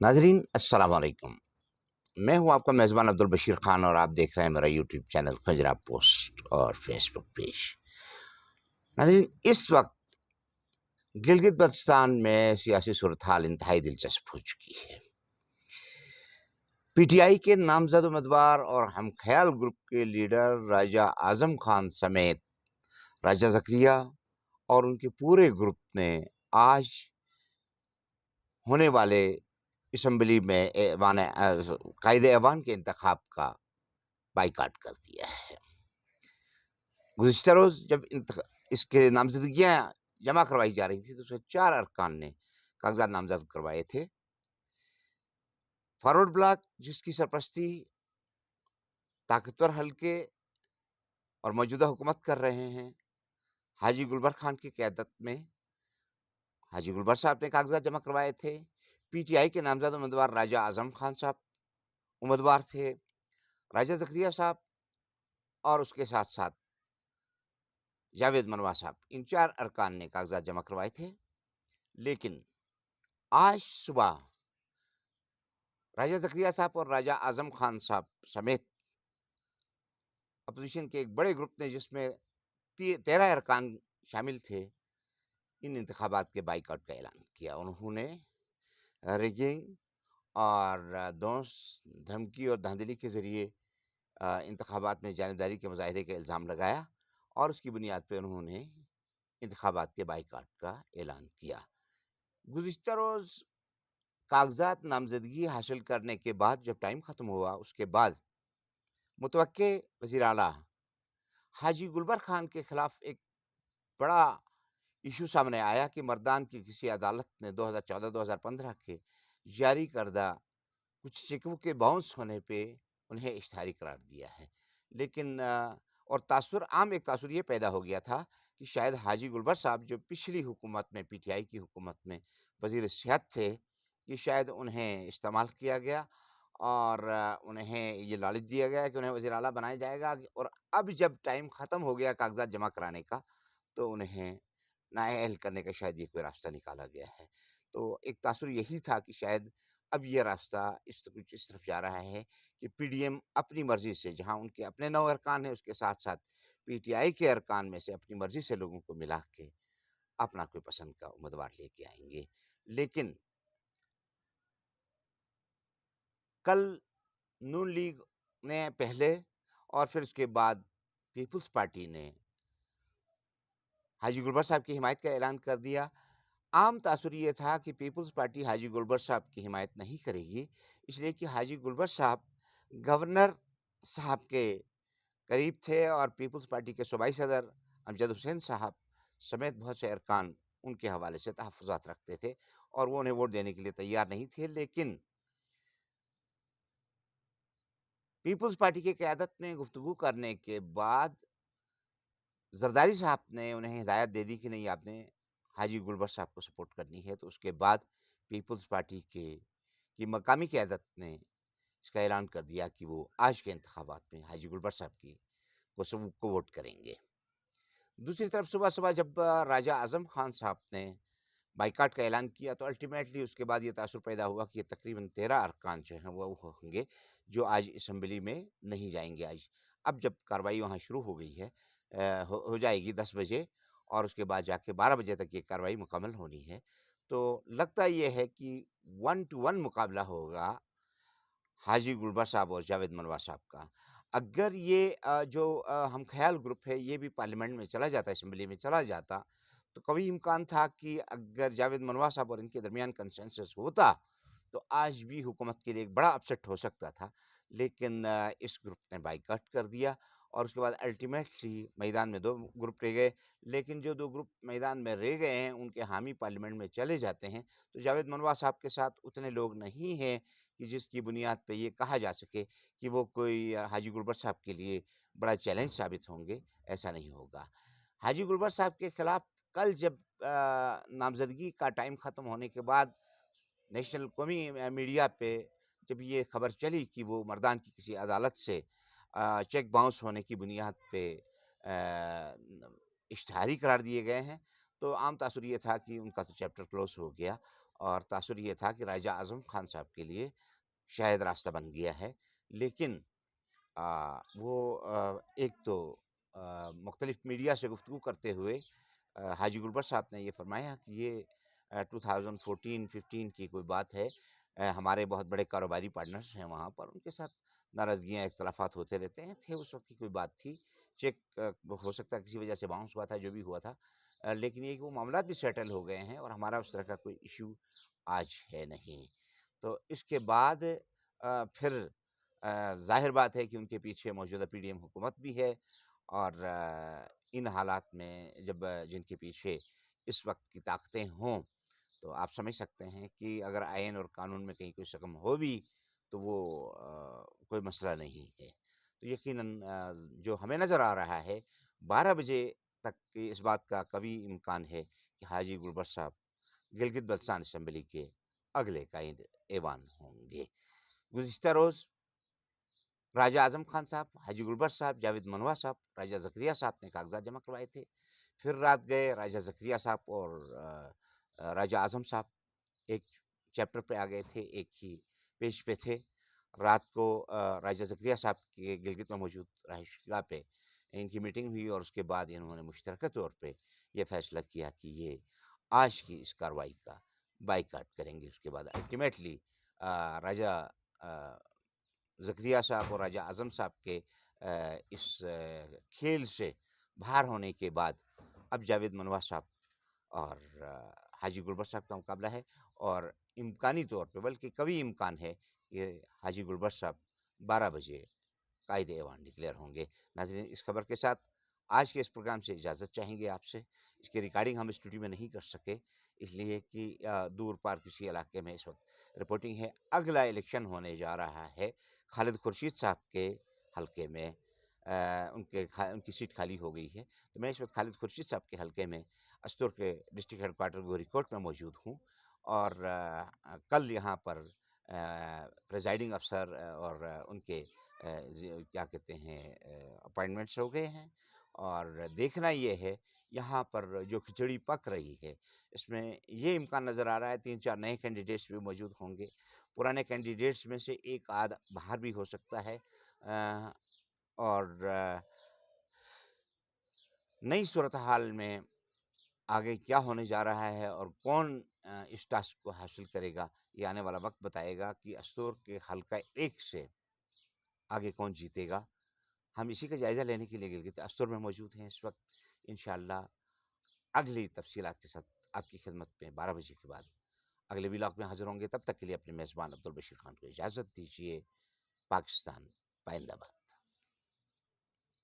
नाजरीन अस्सलाम वालेकुम। मैं हूं आपका मेज़बान अब्दुल बशीर खान और आप देख रहे हैं मेरा यूट्यूब चैनल खजरा पोस्ट और फेसबुक पेज। नाजरीन, इस वक्त गिलगित बल्तिस्तान में सियासी सूरत हाल इंतहाई दिलचस्प हो चुकी है। पीटीआई के नामजद उम्मीदवार और हमख्याल ग्रुप के लीडर राजा आजम खान समेत राजा ज़करिया और उनके पूरे ग्रुप ने आज होने वाले असम्बली में कायदे ऐवान के इंतखाब का बाइकाट कर दिया है। गुज़िश्ता रोज़ जब इसके नामज़दगियाँ जमा करवाई जा रही थी तो उसमें 4 अरकान ने कागज़ात नामज़द करवाए थे। फॉरवर्ड ब्लॉक, जिसकी सरपरस्ती ताकतवर हल्के और मौजूदा हुकूमत कर रहे हैं, हाजी गुलबर खान की क़यादत में हाजी गुलबर साहब ने कागज़ात जमा करवाए थे। पीटीआई के नामज़द उम्मीदवार राजा आज़म खान साहब उम्मीदवार थे। राजा ज़करिया साहब और उसके साथ-साथ जावेद मनवा साहब, इन 4 अरकान ने कागज़ात जमा करवाए थे। लेकिन आज सुबह राजा ज़करिया साहब और राजा आज़म खान साहब समेत अपोज़िशन के एक बड़े ग्रुप ने, जिसमें 13 अरकान शामिल थे, इन इंतखाबात के बाइकआउट का ऐलान किया। उन्होंने रिगिंग और दोष, धमकी और धांधली के ज़रिए इंतखाबात में जानिबदारी के मुज़ाहिरे का इल्ज़ाम लगाया और उसकी बुनियाद पे उन्होंने इंतखाबात के बाइकआउट का ऐलान किया। गुज़िश्ता रोज़ कागज़ात नामज़दगी हासिल करने के बाद जब टाइम ख़त्म हुआ, उसके बाद मुतवक्के वज़ीर आला हाजी गुलबर खान के खिलाफ एक बड़ा इशू सामने आया कि मर्दान की किसी अदालत ने 2014-2015 के जारी करदा कुछ शिकवों के बाउंस होने पे उन्हें इश्तिहारी करार दिया है। लेकिन और एक तासुर ये पैदा हो गया था कि शायद हाजी गुलबर साहब, जो पिछली हुकूमत में, पीटीआई की हुकूमत में वज़ीर सेहत थे, कि शायद उन्हें इस्तेमाल किया गया और उन्हें ये लालच दिया गया कि उन्हें वज़ीर आला बनाया जाएगा, और अब जब टाइम ख़त्म हो गया कागज़ात जमा कराने का, तो उन्हें नाअहल करने का शायद ये कोई रास्ता निकाला गया है। तो एक तासुर यही था कि शायद अब ये रास्ता इस तरफ जा रहा है कि पीडीएम अपनी मर्ज़ी से, जहाँ उनके अपने 9 अरकान हैं, उसके साथ-साथ पीटीआई के अरकान में से अपनी मर्ज़ी से लोगों को मिला के अपना कोई पसंद का उम्मीदवार लेके आएँगे। लेकिन कल नून लीग ने पहले और फिर उसके बाद पीपुल्स पार्टी ने हाजी गुलबर साहब की हिमायत का ऐलान कर दिया। आम तासुर ये था कि पीपुल्स पार्टी हाजी गुलबर साहब की हिमायत नहीं करेगी, इसलिए कि हाजी गुलबर साहब गवर्नर साहब के करीब थे और पीपुल्स पार्टी के सूबाई सदर अमजद हुसैन साहब समेत बहुत से अरकान उनके हवाले से तहफ़्फ़ुज़ात रखते थे और वो उन्हें वोट देने के लिए तैयार नहीं थे। लेकिन पीपुल्स पार्टी की क़यादत ने गुफ्तगू करने के बाद ज़रदारी साहब ने उन्हें हिदायत दे दी कि नहीं, आपने हाजी गुलबर साहब को सपोर्ट करनी है। तो उसके बाद पीपुल्स पार्टी की मकामी क़यादत ने इसका ऐलान कर दिया कि वो आज के इंतखाबात में हाजी गुलबर साहब को वोट करेंगे। दूसरी तरफ सुबह-सुबह जब राजा आज़म खान साहब ने बाइकाट का ऐलान किया, तो अल्टीमेटली उसके बाद ये तासुर पैदा हुआ कि ये तकरीबन 13 अरकान जो हैं वो होंगे जो आज असम्बली में नहीं जाएँगे आज। अब जब कार्रवाई वहाँ शुरू हो गई है, हो जाएगी 10 बजे और उसके बाद जाके 12 बजे तक ये कार्रवाई मुकम्मल होनी है। तो लगता ये है कि 1 टू 1 मुकाबला होगा हाजी गुलबर साहब और जावेद मनवा साहब का। अगर ये हम ख़याल ग्रुप है, ये भी पार्लियामेंट में चला जाता, असेंबली में चला जाता, तो कभी इम्कान था कि अगर जावेद मनवा साहब और इनके दरमियान कंसेंसस होता, तो आज भी हुकूमत के लिए एक बड़ा अपसेट हो सकता था। लेकिन इस ग्रुप ने बाइकआट कर दिया और उसके बाद अल्टीमेटली मैदान में 2 ग्रुप रह गए। लेकिन जो 2 ग्रुप मैदान में रह गए हैं, उनके हामी पार्लियामेंट में चले जाते हैं, तो जावेद मनवा साहब के साथ उतने लोग नहीं हैं कि जिसकी बुनियाद पे ये कहा जा सके कि वो कोई हाजी गुलबर साहब के लिए बड़ा चैलेंज साबित होंगे, ऐसा नहीं होगा। हाजी गुलबर साहब के खिलाफ कल जब नामज़दगी का टाइम ख़त्म होने के बाद नेशनल कौमी मीडिया पे जब ये खबर चली कि वो मर्दान की किसी अदालत से चेक बाउंस होने की बुनियाद पे इश्तिहारी करार दिए गए हैं, तो आम तासुर ये था कि उनका तो चैप्टर क्लोज़ हो गया اور تاثر یہ تھا کہ راجہ اعظم خان صاحب کے لیے شاید راستہ بن گیا ہے، لیکن وہ ایک تو مختلف میڈیا سے گفتگو کرتے ہوئے حاجی گلبر صاحب نے یہ فرمایا کہ یہ 2014-15 کی کوئی بات ہے، ہمارے بہت بڑے کاروباری پارٹنرز ہیں وہاں پر، ان کے ساتھ ناراضگیاں اختلافات ہوتے رہتے ہیں، تھے اس وقت کی کوئی بات تھی، چیک ہو سکتا ہے کسی وجہ سے باؤنس ہوا تھا، جو بھی ہوا تھا، لیکن یہ کہ وہ معاملات بھی سیٹل ہو گئے ہیں اور ہمارا اس طرح کا کوئی ایشو آج ہے نہیں۔ تو اس کے بعد پھر ظاہر بات ہے کہ ان کے پیچھے موجودہ پی ڈی ایم حکومت بھی ہے، اور ان حالات میں جب جن کے پیچھے اس وقت کی طاقتیں ہوں تو آپ سمجھ سکتے ہیں کہ اگر آئین اور قانون میں کہیں کوئی شکم ہو بھی تو وہ کوئی مسئلہ نہیں ہے۔ تو یقیناً جو ہمیں نظر آ رہا ہے 12 بجے تک کی اس بات کا قوی امکان ہے کہ حاجی گلبر صاحب گلگت بلتستان اسمبلی کے اگلے قائد ایوان ہوں گے۔ گزشتہ روز راجہ اعظم خان صاحب، حاجی گلبر صاحب، جاوید منوا صاحب، راجہ زکریا صاحب نے کاغذات جمع کروائے تھے، پھر رات گئے راجہ زکریا صاحب اور راجہ اعظم صاحب ایک چیپٹر پہ آ گئے تھے، ایک ہی پیج پہ تھے۔ رات کو راجہ زکریا صاحب کے گلگت میں موجود رہائش گاہ پہ ان کی میٹنگ ہوئی، اور اس کے بعد انہوں نے مشترکہ طور پہ یہ فیصلہ کیا کہ یہ آج کی اس کارروائی کا بائیکاٹ کریں گے۔ اس کے بعد الٹیمیٹلی راجہ زکریا صاحب اور راجہ اعظم صاحب کے اس کھیل سے باہر ہونے کے بعد اب جاوید منوا صاحب اور حاجی گلبر صاحب کا مقابلہ ہے، اور امکانی طور پہ بلکہ قوی امکان ہے کہ حاجی گلبر صاحب 12 بجے قائد ایوان ڈکلیئر ہوں گے۔ ناظرین، اس خبر کے ساتھ آج کے اس پروگرام سے اجازت چاہیں گے آپ سے۔ اس کی ریکارڈنگ ہم اسٹوڈیو میں نہیں کر سکے، اس لیے کہ دور پار کسی علاقے میں اس وقت رپورٹنگ ہے۔ اگلا الیکشن ہونے جا رہا ہے خالد خورشید صاحب کے حلقے میں، ان کی سیٹ خالی ہو گئی ہے، تو میں اس وقت خالد خورشید صاحب کے حلقے میں استور کے ڈسٹرکٹ ہیڈ کوارٹر گوری کوٹ میں موجود ہوں، اور کل یہاں پر پریزائڈنگ افسر اور ان کے کیا کہتے ہیں اپائنٹمنٹس ہو گئے ہیں، اور دیکھنا یہ ہے یہاں پر جو کھچڑی پک رہی ہے اس میں یہ امکان نظر آ رہا ہے 3-4 نئے کینڈیڈیٹس بھی موجود ہوں گے، پرانے کینڈیڈیٹس میں سے ایک آدھ باہر بھی ہو سکتا ہے، اور نئی صورتحال میں آگے کیا ہونے جا رہا ہے اور کون اس ٹاسک کو حاصل کرے گا، یہ آنے والا وقت بتائے گا کہ استور کے حلقہ 1 سے آگے کون جیتے گا۔ ہم اسی کا جائزہ لینے کے لیے گلگت استور میں موجود ہیں اس وقت۔ انشاءاللہ اگلی تفصیلات کے ساتھ آپ کی خدمت میں 12 بجے کے بعد اگلے ولاگ میں حاضر ہوں گے۔ تب تک کے لیے اپنے میزبان عبدالبشیر خان کو اجازت دیجیے۔ پاکستان پائندہ باد۔